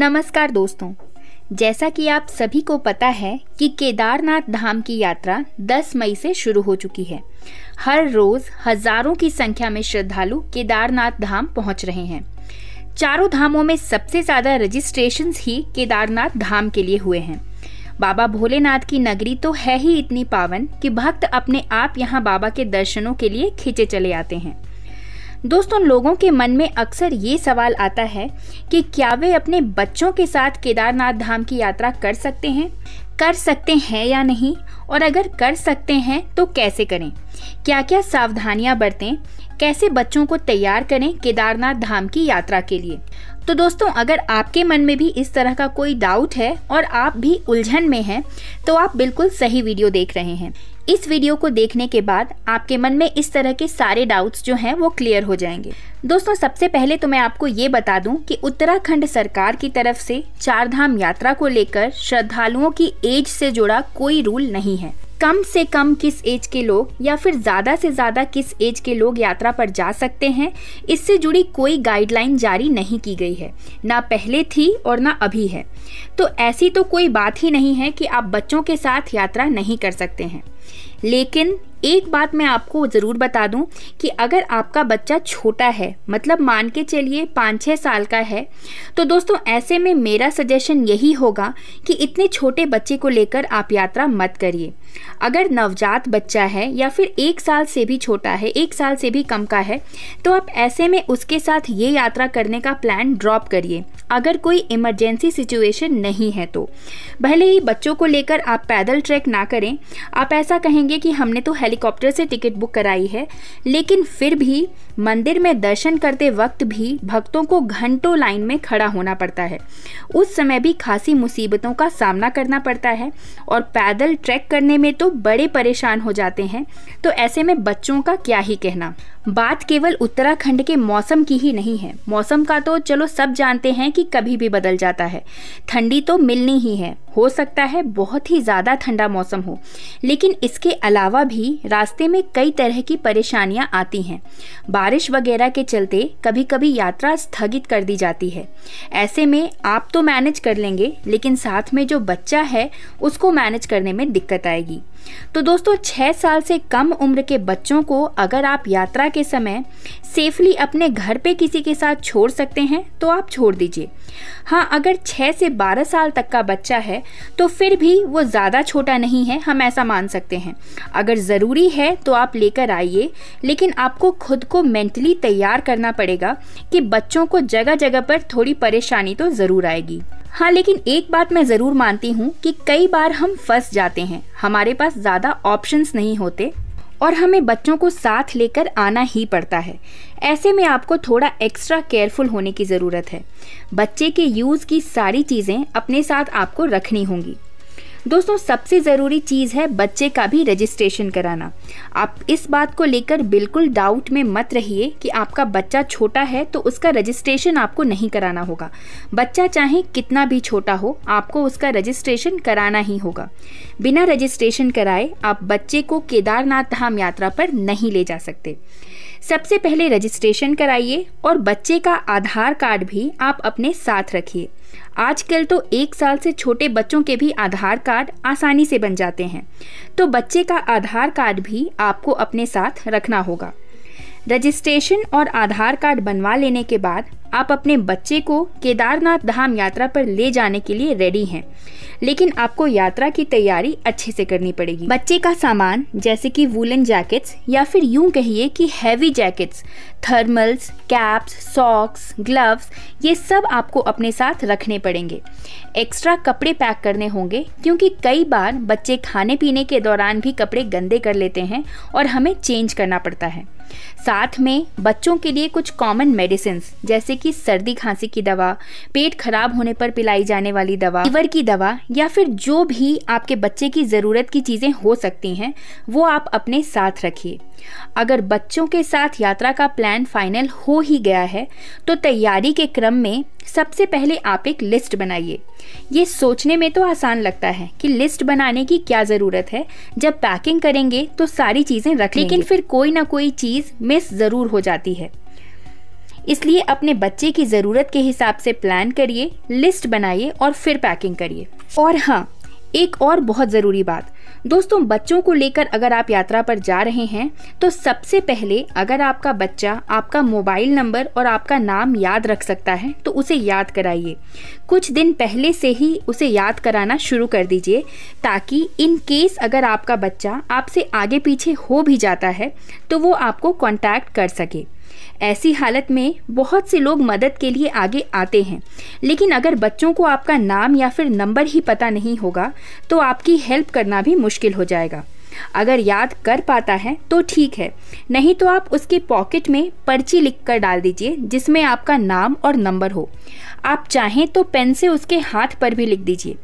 नमस्कार दोस्तों, जैसा कि आप सभी को पता है कि केदारनाथ धाम की यात्रा 10 मई से शुरू हो चुकी है। हर रोज हजारों की संख्या में श्रद्धालु केदारनाथ धाम पहुंच रहे हैं। चारों धामों में सबसे ज्यादा रजिस्ट्रेशंस ही केदारनाथ धाम के लिए हुए हैं। बाबा भोलेनाथ की नगरी तो है ही इतनी पावन कि भक्त अपने आप यहाँ बाबा के दर्शनों के लिए खींचे चले आते हैं। दोस्तों, लोगों के मन में अक्सर ये सवाल आता है कि क्या वे अपने बच्चों के साथ केदारनाथ धाम की यात्रा कर सकते हैं या नहीं, और अगर कर सकते हैं तो कैसे करें, क्या क्या सावधानियां बरतें, कैसे बच्चों को तैयार करें केदारनाथ धाम की यात्रा के लिए। तो दोस्तों, अगर आपके मन में भी इस तरह का कोई डाउट है और आप भी उलझन में हैं, तो आप बिल्कुल सही वीडियो देख रहे हैं। इस वीडियो को देखने के बाद आपके मन में इस तरह के सारे डाउट्स जो हैं वो क्लियर हो जाएंगे। दोस्तों, सबसे पहले तो मैं आपको ये बता दूं कि उत्तराखंड सरकार की तरफ से चारधाम यात्रा को लेकर श्रद्धालुओं की एज से जुड़ा कोई रूल नहीं है। कम से कम किस एज के लोग या फिर ज्यादा से ज्यादा किस एज के लोग यात्रा पर जा सकते हैं, इससे जुड़ी कोई गाइडलाइन जारी नहीं की गई है, ना पहले थी और ना अभी है। तो ऐसी तो कोई बात ही नहीं है कि आप बच्चों के साथ यात्रा नहीं कर सकते हैं। लेकिन एक बात मैं आपको ज़रूर बता दूं कि अगर आपका बच्चा छोटा है, मतलब मान के चलिए 5-6 साल का है, तो दोस्तों ऐसे में मेरा सजेशन यही होगा कि इतने छोटे बच्चे को लेकर आप यात्रा मत करिए। अगर नवजात बच्चा है या फिर 1 साल से भी छोटा है, 1 साल से भी कम का है, तो आप ऐसे में उसके साथ ये यात्रा करने का प्लान ड्रॉप करिए। अगर कोई इमरजेंसी सिचुएशन नहीं है तो भले ही बच्चों को लेकर आप पैदल ट्रैक ना करें, आप ऐसा कहेंगे कि हमने तो हेलीकॉप्टर से टिकट बुक कराई है, लेकिन फिर भी मंदिर में दर्शन करते वक्त भी भक्तों को घंटों लाइन में खड़ा होना पड़ता है। उस समय भी खासी मुसीबतों का सामना करना पड़ता है और पैदल ट्रैक करने में तो बड़े परेशान हो जाते हैं। तो ऐसे में बच्चों का क्या ही कहना। बात केवल उत्तराखंड के मौसम की ही नहीं है। मौसम का तो चलो सब जानते हैं कि कभी भी बदल जाता है। ठंडी तो मिलनी ही है, हो सकता है बहुत ही ज़्यादा ठंडा मौसम हो, लेकिन इसके अलावा भी रास्ते में कई तरह की परेशानियां आती हैं। बारिश वगैरह के चलते कभी कभी यात्रा स्थगित कर दी जाती है। ऐसे में आप तो मैनेज कर लेंगे, लेकिन साथ में जो बच्चा है उसको मैनेज करने में दिक्कत आएगी। तो दोस्तों, 6 साल से कम उम्र के बच्चों को अगर आप यात्रा के समय सेफली अपने घर पे किसी के साथ छोड़ सकते हैं तो आप छोड़ दीजिए। हाँ, अगर 6 से 12 साल तक का बच्चा है तो फिर भी वो ज़्यादा छोटा नहीं है, हम ऐसा मान सकते हैं। अगर ज़रूरी है तो आप लेकर आइए, लेकिन आपको खुद को मेंटली तैयार करना पड़ेगा कि बच्चों को जगह जगह पर थोड़ी परेशानी तो ज़रूर आएगी। हाँ, लेकिन एक बात मैं ज़रूर मानती हूँ कि कई बार हम फंस जाते हैं, हमारे पास ज़्यादा ऑप्शंस नहीं होते और हमें बच्चों को साथ लेकर आना ही पड़ता है। ऐसे में आपको थोड़ा एक्स्ट्रा केयरफुल होने की ज़रूरत है। बच्चे के यूज़ की सारी चीज़ें अपने साथ आपको रखनी होंगी। दोस्तों, सबसे ज़रूरी चीज़ है बच्चे का भी रजिस्ट्रेशन कराना। आप इस बात को लेकर बिल्कुल डाउट में मत रहिए कि आपका बच्चा छोटा है तो उसका रजिस्ट्रेशन आपको नहीं कराना होगा। बच्चा चाहे कितना भी छोटा हो, आपको उसका रजिस्ट्रेशन कराना ही होगा। बिना रजिस्ट्रेशन कराए आप बच्चे को केदारनाथ धाम यात्रा पर नहीं ले जा सकते। सबसे पहले रजिस्ट्रेशन कराइए और बच्चे का आधार कार्ड भी आप अपने साथ रखिए। आजकल तो 1 साल से छोटे बच्चों के भी आधार कार्ड आसानी से बन जाते हैं, तो बच्चे का आधार कार्ड भी आपको अपने साथ रखना होगा। रजिस्ट्रेशन और आधार कार्ड बनवा लेने के बाद आप अपने बच्चे को केदारनाथ धाम यात्रा पर ले जाने के लिए रेडी हैं, लेकिन आपको यात्रा की तैयारी अच्छे से करनी पड़ेगी। बच्चे का सामान जैसे कि वूलन जैकेट्स या फिर यूं कहिए कि heavy jackets, thermals, caps, socks, gloves, ये सब आपको अपने साथ रखने पड़ेंगे। एक्स्ट्रा कपड़े पैक करने होंगे, क्योंकि कई बार बच्चे खाने पीने के दौरान भी कपड़े गंदे कर लेते हैं और हमें चेंज करना पड़ता है। साथ में बच्चों के लिए कुछ कॉमन मेडिसिन्स जैसे कि सर्दी खांसी की दवा, पेट खराब होने पर पिलाई जाने वाली दवा, फीवर की दवा या फिर जो भी आपके बच्चे की ज़रूरत की चीज़ें हो सकती हैं, वो आप अपने साथ रखिए। अगर बच्चों के साथ यात्रा का प्लान फाइनल हो ही गया है तो तैयारी के क्रम में सबसे पहले आप एक लिस्ट बनाइए। ये सोचने में तो आसान लगता है कि लिस्ट बनाने की क्या ज़रूरत है, जब पैकिंग करेंगे तो सारी चीज़ें रख लेंगे, लेकिन फिर कोई ना कोई चीज़ मिस ज़रूर हो जाती है। इसलिए अपने बच्चे की ज़रूरत के हिसाब से प्लान करिए, लिस्ट बनाइए और फिर पैकिंग करिए। और हाँ, एक और बहुत ज़रूरी बात दोस्तों, बच्चों को लेकर अगर आप यात्रा पर जा रहे हैं तो सबसे पहले अगर आपका बच्चा आपका मोबाइल नंबर और आपका नाम याद रख सकता है तो उसे याद कराइए। कुछ दिन पहले से ही उसे याद कराना शुरू कर दीजिए, ताकि इन केस अगर आपका बच्चा आपसे आगे पीछे हो भी जाता है तो वो आपको कांटेक्ट कर सके। ऐसी हालत में बहुत से लोग मदद के लिए आगे आते हैं, लेकिन अगर बच्चों को आपका नाम या फिर नंबर ही पता नहीं होगा तो आपकी हेल्प करना भी मुश्किल हो जाएगा। अगर याद कर पाता है तो ठीक है, नहीं तो आप उसके पॉकेट में पर्ची लिख कर डाल दीजिए जिसमें आपका नाम और नंबर हो। आप चाहें तो पेन से उसके हाथ पर भी लिख दीजिए,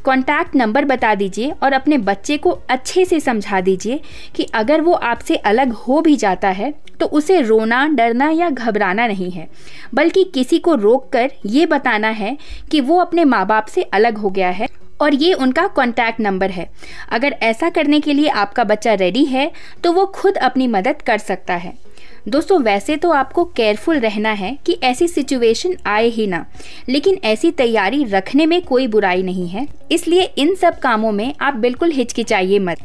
कॉन्टैक्ट नंबर बता दीजिए और अपने बच्चे को अच्छे से समझा दीजिए कि अगर वो आपसे अलग हो भी जाता है तो उसे रोना, डरना या घबराना नहीं है, बल्कि किसी को रोककर ये बताना है कि वो अपने माँ बाप से अलग हो गया है और ये उनका कॉन्टैक्ट नंबर है। अगर ऐसा करने के लिए आपका बच्चा रेडी है तो वो खुद अपनी मदद कर सकता है। दोस्तों, वैसे तो आपको केयरफुल रहना है कि ऐसी सिचुएशन आए ही ना, लेकिन ऐसी तैयारी रखने में कोई बुराई नहीं है, इसलिए इन सब कामों में आप बिल्कुल हिचकिचाइए मत।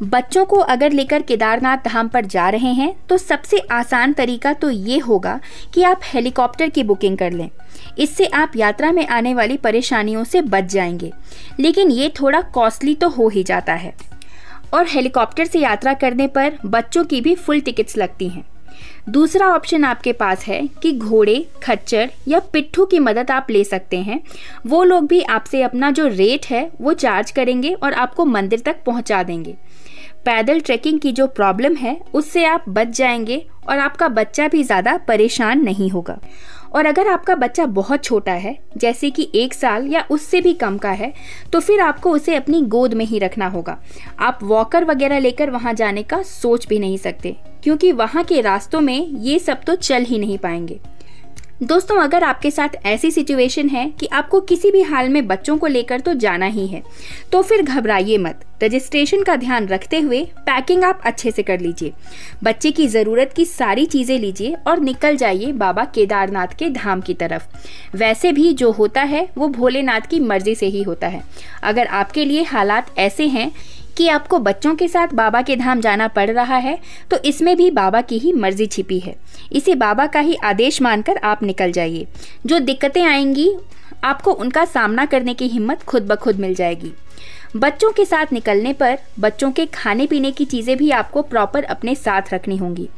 बच्चों को अगर लेकर केदारनाथ धाम पर जा रहे हैं तो सबसे आसान तरीका तो ये होगा कि आप हेलीकॉप्टर की बुकिंग कर लें। इससे आप यात्रा में आने वाली परेशानियों से बच जाएंगे, लेकिन ये थोड़ा कॉस्टली तो हो ही जाता है और हेलीकॉप्टर से यात्रा करने पर बच्चों की भी फुल टिकट्स लगती हैं। दूसरा ऑप्शन आपके पास है कि घोड़े, खच्चर या पिट्ठू की मदद आप ले सकते हैं। वो लोग भी आपसे अपना जो रेट है वो चार्ज करेंगे और आपको मंदिर तक पहुंचा देंगे। पैदल ट्रैकिंग की जो प्रॉब्लम है उससे आप बच जाएंगे और आपका बच्चा भी ज़्यादा परेशान नहीं होगा। और अगर आपका बच्चा बहुत छोटा है, जैसे कि 1 साल या उससे भी कम का है, तो फिर आपको उसे अपनी गोद में ही रखना होगा। आप वॉकर वगैरह लेकर वहाँ जाने का सोच भी नहीं सकते, क्योंकि वहाँ के रास्तों में ये सब तो चल ही नहीं पाएंगे। दोस्तों, अगर आपके साथ ऐसी सिचुएशन है कि आपको किसी भी हाल में बच्चों को लेकर तो जाना ही है, तो फिर घबराइए मत। रजिस्ट्रेशन का ध्यान रखते हुए पैकिंग आप अच्छे से कर लीजिए। बच्चे की ज़रूरत की सारी चीज़ें लीजिए और निकल जाइए बाबा केदारनाथ के धाम की तरफ। वैसे भी जो होता है वो भोलेनाथ की मर्जी से ही होता है। अगर आपके लिए हालात ऐसे हैं कि आपको बच्चों के साथ बाबा के धाम जाना पड़ रहा है, तो इसमें भी बाबा की ही मर्जी छिपी है। इसे बाबा का ही आदेश मानकर आप निकल जाइए। जो दिक्कतें आएंगी आपको उनका सामना करने की हिम्मत खुद ब खुद मिल जाएगी। बच्चों के साथ निकलने पर बच्चों के खाने पीने की चीज़ें भी आपको प्रॉपर अपने साथ रखनी होंगी।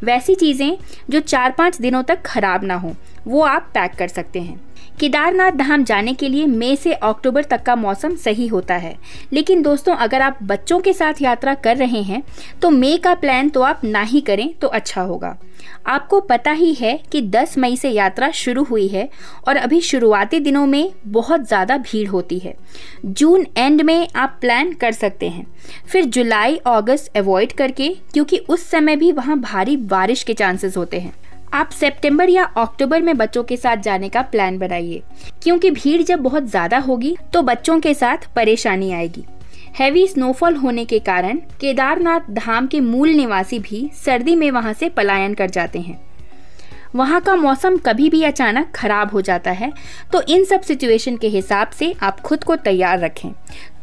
वैसी चीज़ें जो 4-5 दिनों तक खराब ना हो, वो आप पैक कर सकते हैं। केदारनाथ धाम जाने के लिए मई से अक्टूबर तक का मौसम सही होता है, लेकिन दोस्तों अगर आप बच्चों के साथ यात्रा कर रहे हैं तो मई का प्लान तो आप ना ही करें तो अच्छा होगा। आपको पता ही है कि 10 मई से यात्रा शुरू हुई है और अभी शुरुआती दिनों में बहुत ज़्यादा भीड़ होती है। जून एंड में आप प्लान कर सकते हैं, फिर जुलाई अगस्त अवॉइड करके, क्योंकि उस समय भी वहाँ भारी बारिश के चांसेस होते हैं। आप सितंबर या अक्टूबर में बच्चों के साथ जाने का प्लान बनाइए, क्योंकि भीड़ जब बहुत ज़्यादा होगी तो बच्चों के साथ परेशानी आएगी। हैवी स्नोफॉल होने के कारण केदारनाथ धाम के मूल निवासी भी सर्दी में वहां से पलायन कर जाते हैं। वहां का मौसम कभी भी अचानक खराब हो जाता है, तो इन सब सिचुएशन के हिसाब से आप खुद को तैयार रखें।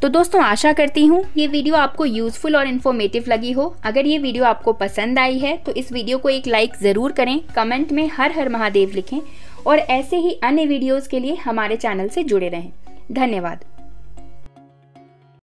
तो दोस्तों, आशा करती हूँ ये वीडियो आपको यूजफुल और इन्फॉर्मेटिव लगी हो। अगर ये वीडियो आपको पसंद आई है तो इस वीडियो को एक लाइक ज़रूर करें, कमेंट में हर हर महादेव लिखें और ऐसे ही अन्य वीडियोज़ के लिए हमारे चैनल से जुड़े रहें। धन्यवाद।